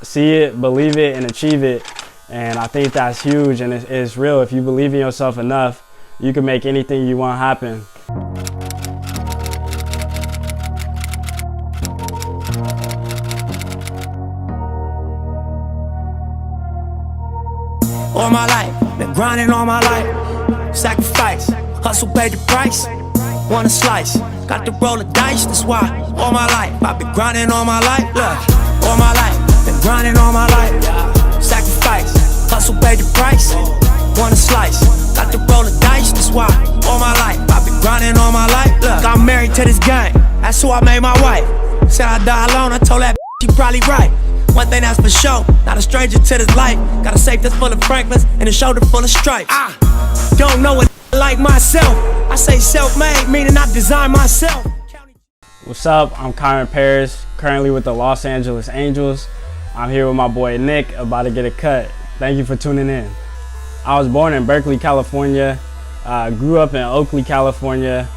see it, believe it, and achieve it. And I think that's huge, and it's real. If you believe in yourself enough, you can make anything you want happen. All my life, been grinding all my life. Sacrifice, hustle paid the price. Want a slice, got to roll the dice, that's why. All my life, I've been grinding all my life. Look, all my life, been grinding all my life. Sacrifice, hustle paid the price. Want a slice, got to roll the dice, that's why. All my life, I've been grinding all my life. Look, I'm married to this game, that's who I made my wife. Said I die alone, I told that she probably right. One thing that's for sure, not a stranger to this life. Got a safe that's full of Franklins and a shoulder full of stripes. I don't know what like myself. I say self-made, meaning I design myself. What's up? I'm Kyren Paris, currently with the Los Angeles Angels. I'm here with my boy Nick, about to get a cut. Thank you for tuning in. I was born in Berkeley, California. Grew up in Oakland, California.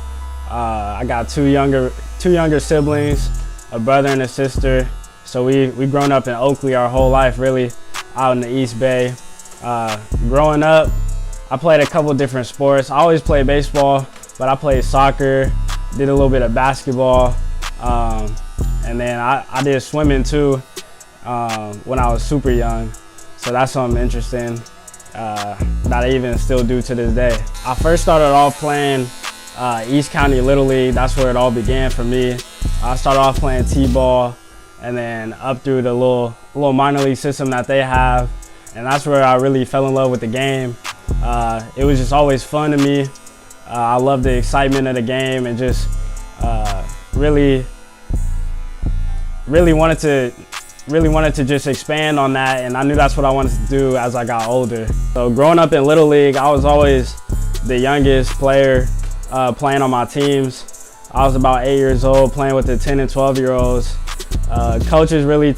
I got two younger siblings, a brother and a sister. So we grown up in Oakland our whole life, really, out in the East Bay. Growing up, I played a couple different sports. I always played baseball, but I played soccer, did a little bit of basketball, and then I did swimming too when I was super young. So that's something interesting that I even still do to this day. I first started off playing East County Little League. That's where it all began for me. I started off playing T-ball, and then up through the little minor league system that they have, and that's where I really fell in love with the game. It was just always fun to me. I love the excitement of the game, and just really wanted to just expand on that, and I knew that's what I wanted to do as I got older. So growing up in Little League, I was always the youngest player playing on my teams. I was about 8 years old playing with the 10 and 12-year-olds. Coaches really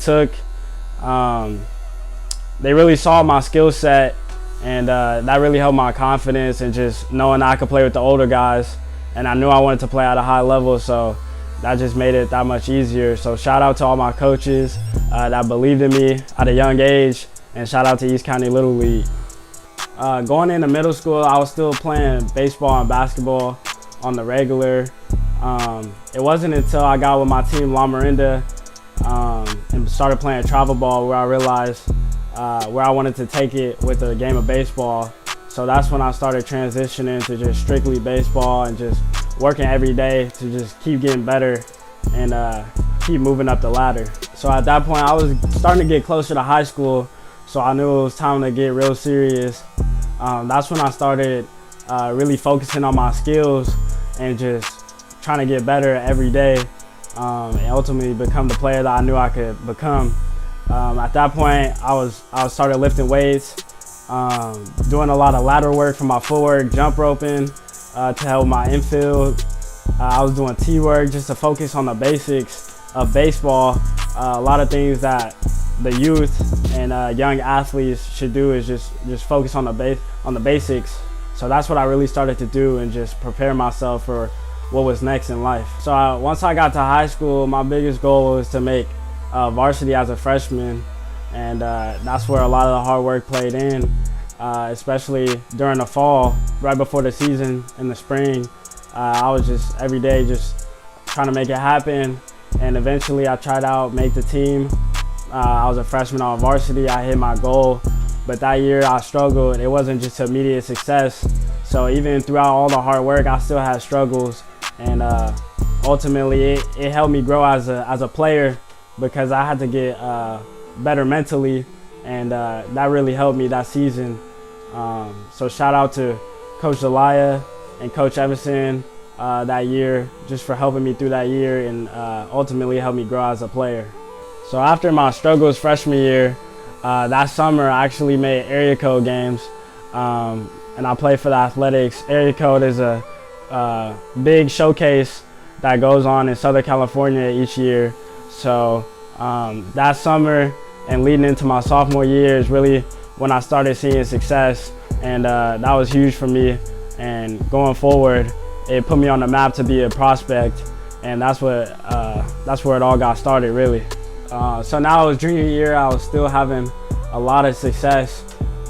they really saw my skill set, and that really helped my confidence, and just knowing I could play with the older guys, and I knew I wanted to play at a high level, so that just made it that much easier. So shout out to all my coaches that believed in me at a young age, and shout out to East County Little League. Going into middle school, I was still playing baseball and basketball on the regular. It wasn't until I got with my team La Miranda and started playing travel ball where I realized where I wanted to take it with the game of baseball. So that's when I started transitioning to just strictly baseball, and just working every day to just keep getting better and keep moving up the ladder. So at that point, I was starting to get closer to high school, so I knew it was time to get real serious. That's when I started really focusing on my skills and just trying to get better every day, and ultimately become the player that I knew I could become. At that point, I started lifting weights, doing a lot of lateral work for my footwork, jump roping to help my infield. I was doing T-work just to focus on the basics of baseball. A lot of things that the youth and young athletes should do is just focus on the basics. So that's what I really started to do, and just prepare myself for what was next in life. So once I got to high school, my biggest goal was to make varsity as a freshman, and that's where a lot of the hard work played in, especially during the fall, right before the season in the spring. I was just every day just trying to make it happen, and eventually I tried out, make the team. I was a freshman on varsity. I hit my goal, but that year I struggled. It wasn't just immediate success, so even throughout all the hard work, I still had struggles, and ultimately it helped me grow as a player, because I had to get better mentally, and that really helped me that season. So shout out to Coach Zelaya and Coach Everson that year, just for helping me through that year, and ultimately helped me grow as a player. So after my struggles freshman year, that summer I actually made area code games, and I played for the Athletics. Area code is a big showcase that goes on in Southern California each year. So that summer and leading into my sophomore year is really when I started seeing success, and that was huge for me. And going forward, it put me on the map to be a prospect, and that's where it all got started, really. So now it was junior year, I was still having a lot of success.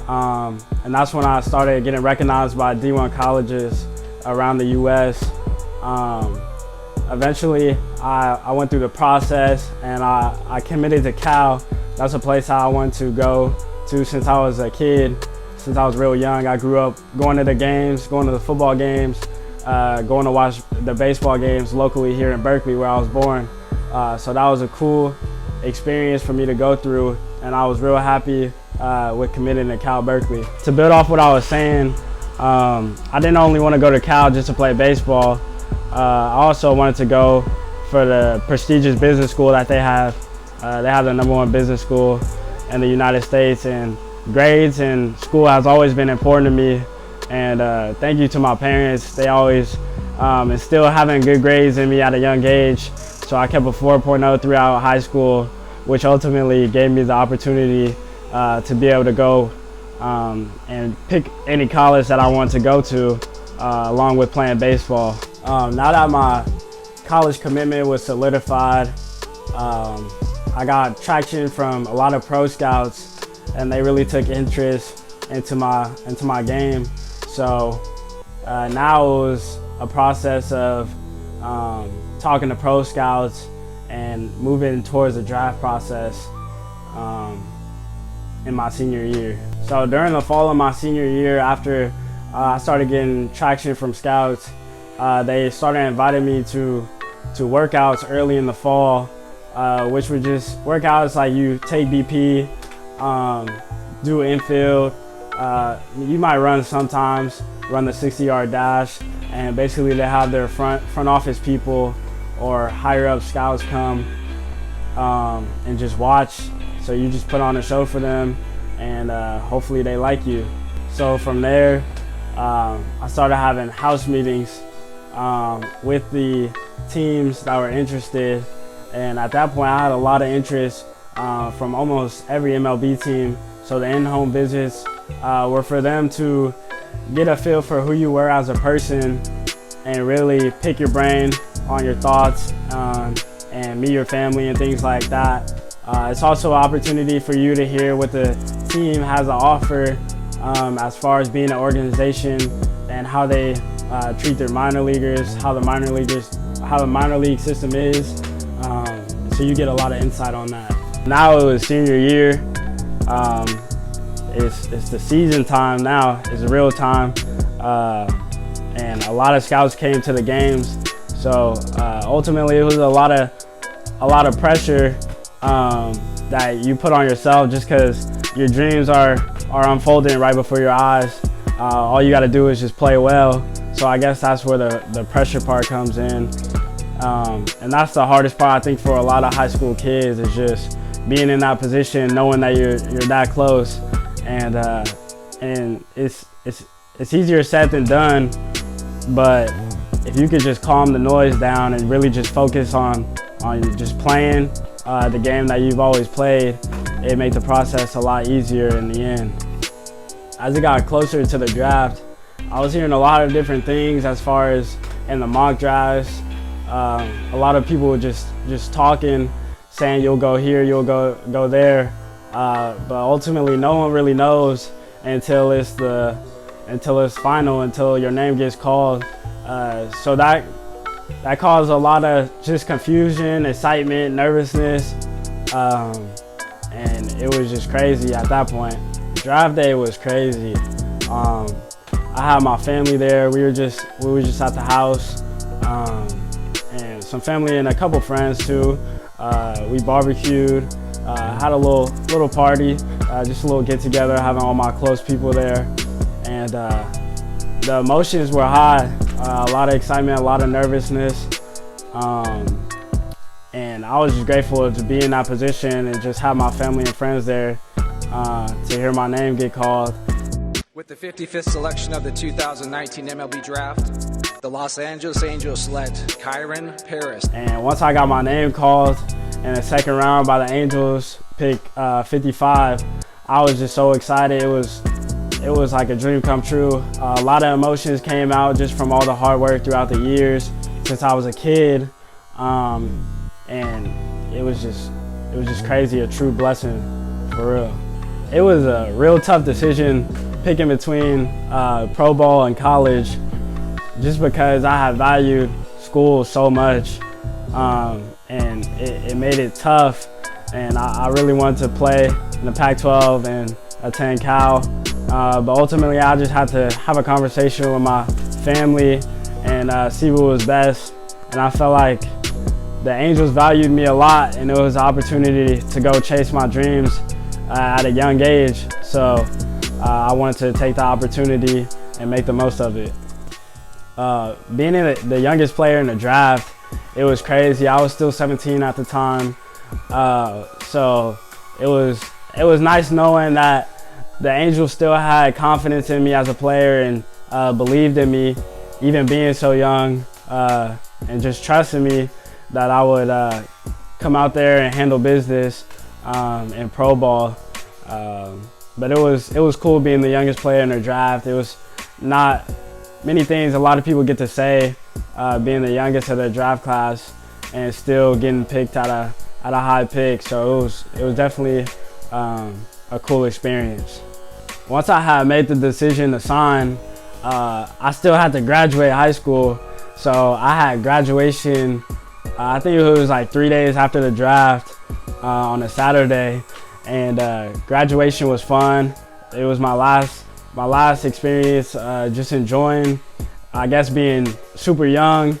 And that's when I started getting recognized by D1 colleges around the US. Eventually, I went through the process and I committed to Cal. That's a place I wanted to go to since I was a kid, since I was real young. I grew up going to the games, going to the football games, going to watch the baseball games locally here in Berkeley where I was born. So that was a cool experience for me to go through, and I was real happy with committing to Cal Berkeley. To build off what I was saying, I didn't only want to go to Cal just to play baseball. I also wanted to go for the prestigious business school that they have. They have the #1 business school in the United States, and grades and school has always been important to me. And thank you to my parents. They always instilled having good grades in me at a young age. So I kept a 4.0 throughout high school, which ultimately gave me the opportunity to be able to go and pick any college that I wanted to go to, along with playing baseball. Now that my college commitment was solidified, I got traction from a lot of pro scouts, and they really took interest into my game. So now it was a process of talking to pro scouts and moving towards the draft process in my senior year. So during the fall of my senior year, after I started getting traction from scouts, they started inviting me to workouts early in the fall, which were just workouts like you take BP, do infield, you might run sometimes, run the 60-yard dash, and basically they have their front office people or higher up scouts come and just watch. So you just put on a show for them, and hopefully they like you. So from there, I started having house meetings with the teams that were interested, and at that point I had a lot of interest from almost every MLB team. So the in-home visits were for them to get a feel for who you were as a person and really pick your brain on your thoughts and meet your family and things like that. It's also an opportunity for you to hear what the team has to offer as far as being an organization and how they treat their minor leaguers, how the minor league system is. So you get a lot of insight on that. Now it was senior year. It's the season time now. It's the real time, and a lot of scouts came to the games. So ultimately, it was a lot of pressure that you put on yourself just because your dreams are unfolding right before your eyes. All you got to do is just play well. So I guess that's where the pressure part comes in, and that's the hardest part I think for a lot of high school kids, is just being in that position, knowing that you're that close, and it's easier said than done. But if you could just calm the noise down and really just focus on just playing the game that you've always played, it made the process a lot easier in the end. As it got closer to the draft, I was hearing a lot of different things as far as in the mock drafts. A lot of people just talking, saying you'll go here, you'll go there, but ultimately no one really knows until it's final, until your name gets called. So that caused a lot of just confusion, excitement, nervousness, and it was just crazy at that point. Draft day was crazy. I had my family there. We were just at the house, and some family and a couple friends too. We barbecued, had a little party, just a little get together, having all my close people there, and the emotions were high. A lot of excitement, a lot of nervousness, and I was just grateful to be in that position and just have my family and friends there to hear my name get called. With the 55th selection of the 2019 MLB Draft, the Los Angeles Angels select Kyren Paris. And once I got my name called in the second round by the Angels, pick 55, I was just so excited. It was like a dream come true. A lot of emotions came out just from all the hard work throughout the years since I was a kid, and it was was just crazy, a true blessing, for real. It was a real tough decision picking between pro ball and college, just because I had valued school so much, and it made it tough. And I really wanted to play in the Pac-12 and attend Cal, but ultimately I just had to have a conversation with my family and see what was best. And I felt like the Angels valued me a lot, and it was an opportunity to go chase my dreams at a young age. So I wanted to take the opportunity and make the most of it. Being the youngest player in the draft, it was crazy. I was still 17 at the time. So it was nice knowing that the Angels still had confidence in me as a player and believed in me, even being so young, and just trusting me that I would come out there and handle business in pro ball. But it was cool being the youngest player in the draft. It was not many things a lot of people get to say, being the youngest of their draft class and still getting picked at a high pick. So it was definitely a cool experience. Once I had made the decision to sign, I still had to graduate high school. So I had graduation, I think it was like 3 days after the draft, on a Saturday, and graduation was fun. It was my last experience, just enjoying, I guess, being super young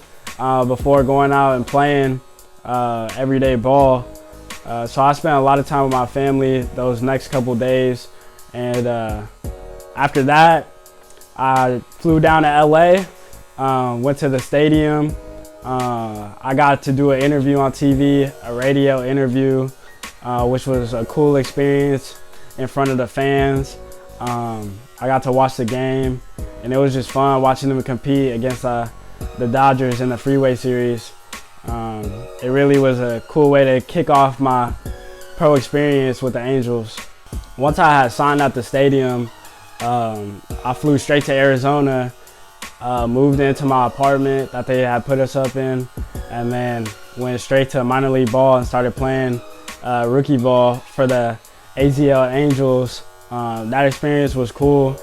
before going out and playing everyday ball. So I spent a lot of time with my family those next couple days, and after that I flew down to LA, went to the stadium. I got to do an interview on TV, a radio interview, which was a cool experience in front of the fans. I got to watch the game, and it was just fun watching them compete against the Dodgers in the Freeway Series. It really was a cool way to kick off my pro experience with the Angels. Once I had signed at the stadium, I flew straight to Arizona, moved into my apartment that they had put us up in, and then went straight to minor league ball and started playing rookie ball for the AZL Angels. That experience was cool.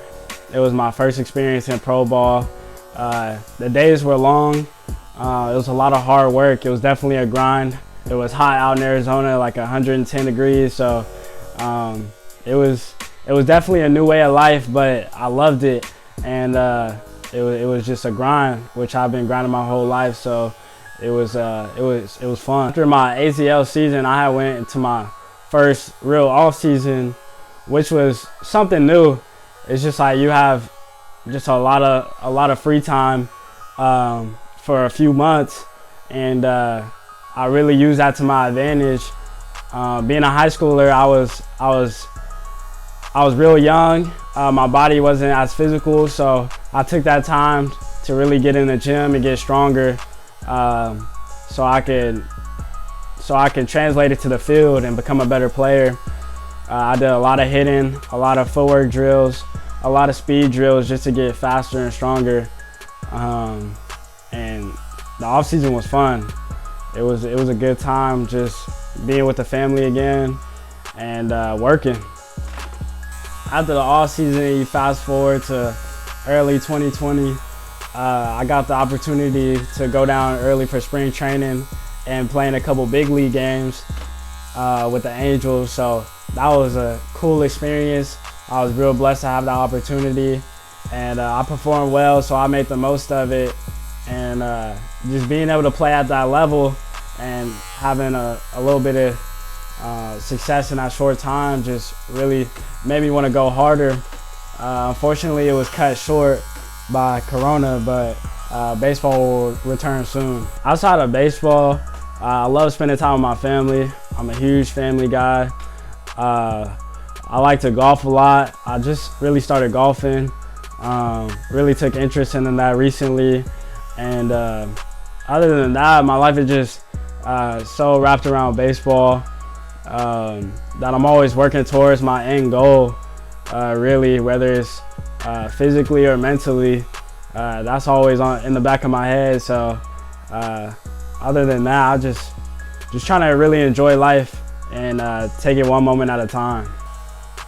It was my first experience in pro ball. The days were long. It was a lot of hard work. It was definitely a grind. It was hot out in Arizona, like 110 degrees. So it was definitely a new way of life, but I loved it. And it was just a grind, which I've been grinding my whole life. So it was fun. After my AZL season, I had went into my first real off season, which was something new. It's just like you have just a lot of free time for a few months, and I really used that to my advantage. Being a high schooler, I was real young. My body wasn't as physical, so I took that time to really get in the gym and get stronger, so I can translate it to the field and become a better player. I did a lot of hitting, a lot of footwork drills, a lot of speed drills just to get faster and stronger. And the off season was fun. It was a good time just being with the family again and working. After the off season, you fast forward to early 2020. I got the opportunity to go down early for spring training and playing a couple big league games with the Angels. So that was a cool experience. I was real blessed to have the opportunity, and I performed well, so I made the most of it. And just being able to play at that level and having a little bit of success in that short time just really made me want to go harder. Unfortunately, it was cut short by Corona, but baseball will return soon. Outside of baseball, I love spending time with my family. I'm a huge family guy. I like to golf a lot. I just really started golfing. Really took interest in that recently. And other than that, my life is just so wrapped around baseball that I'm always working towards my end goal, really, whether it's physically or mentally. That's always in the back of my head. So other than that, I just trying to really enjoy life and take it one moment at a time.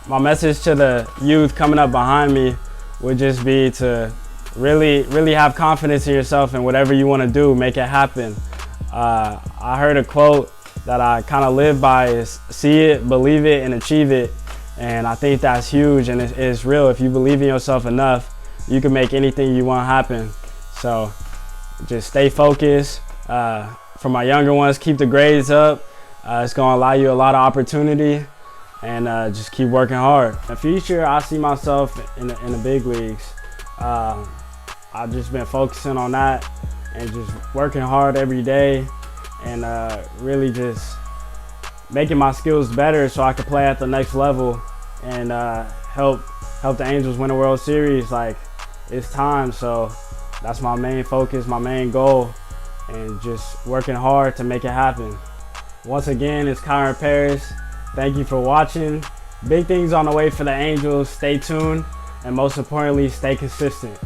My message to the youth coming up behind me would just be to really have confidence in yourself, and whatever you want to do, make it happen. I heard a quote that I kind of live by is see it, believe it, and achieve it. And I think that's huge, and it's real. If you believe in yourself enough, you can make anything you want happen. So just stay focused. For my younger ones, keep the grades up. It's gonna allow you a lot of opportunity, and just keep working hard. In the future, I see myself in the big leagues. I've just been focusing on that and just working hard every day, and really just making my skills better so I can play at the next level and help the Angels win a World Series. Like, it's time. So that's my main focus, my main goal, and just working hard to make it happen. Once again, it's Kyren Paris. Thank you for watching. Big things on the way for the Angels. Stay tuned, and most importantly, stay consistent.